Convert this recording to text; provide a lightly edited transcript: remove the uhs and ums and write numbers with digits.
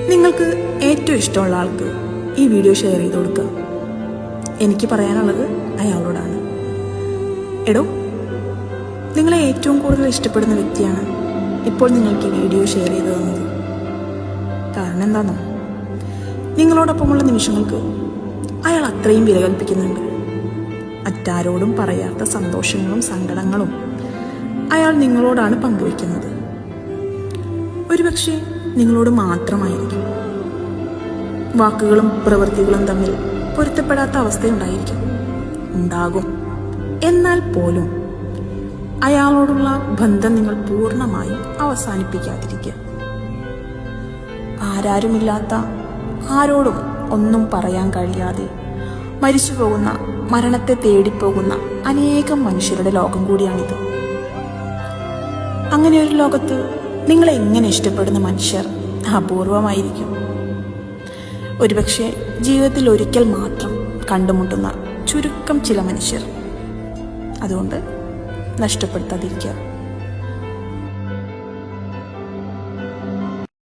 നിങ്ങൾക്ക് ഏറ്റവും ഇഷ്ടമുള്ള ആൾക്ക് ഈ വീഡിയോ ഷെയർ ചെയ്ത് കൊടുക്കുക. എനിക്ക് പറയാനുള്ളത് അയാളോടാണ്. എടോ, നിങ്ങളെ ഏറ്റവും കൂടുതൽ ഇഷ്ടപ്പെടുന്ന വ്യക്തിയാണ് ഇപ്പോൾ നിങ്ങൾക്ക് ഈ വീഡിയോ ഷെയർ ചെയ്ത് തന്നത്. കാരണം എന്താണെന്നോ, നിങ്ങളോടൊപ്പമുള്ള നിമിഷങ്ങൾക്ക് അയാൾ അത്രയും വില കൽപ്പിക്കുന്നുണ്ട്. മറ്റാരോടും പറയാത്ത സന്തോഷങ്ങളും സങ്കടങ്ങളും അയാൾ നിങ്ങളോടാണ് പങ്കുവയ്ക്കുന്നത്. ഒരുപക്ഷെ നിങ്ങളോട് മാത്രമായിരിക്കും. വാക്കുകളും പ്രവൃത്തികളും തമ്മിൽ പൊരുത്തപ്പെടാത്ത അവസ്ഥയുണ്ടായിരിക്കും, ഉണ്ടാകും. എന്നാൽ പോലും അയാളോടുള്ള ബന്ധം നിങ്ങൾ പൂർണ്ണമായും അവസാനിപ്പിക്കാതിരിക്കുക. ആരാരുമില്ലാത്ത, ആരോടും ഒന്നും പറയാൻ കഴിയാതെ മരിച്ചു പോകുന്ന, മരണത്തെ തേടിപ്പോകുന്ന അനേകം മനുഷ്യരുടെ ലോകം കൂടിയാണിത്. അങ്ങനെ ഒരു ലോകത്ത് നിങ്ങളെ എങ്ങനെ ഇഷ്ടപ്പെടുന്ന മനുഷ്യർ അപൂർവമായിരിക്കും. ഒരുപക്ഷെ ജീവിതത്തിൽ ഒരിക്കൽ മാത്രം കണ്ടുമുട്ടുന്ന ചുരുക്കം ചില മനുഷ്യർ. അതുകൊണ്ട് നഷ്ടപ്പെടുത്താതിരിക്കുക.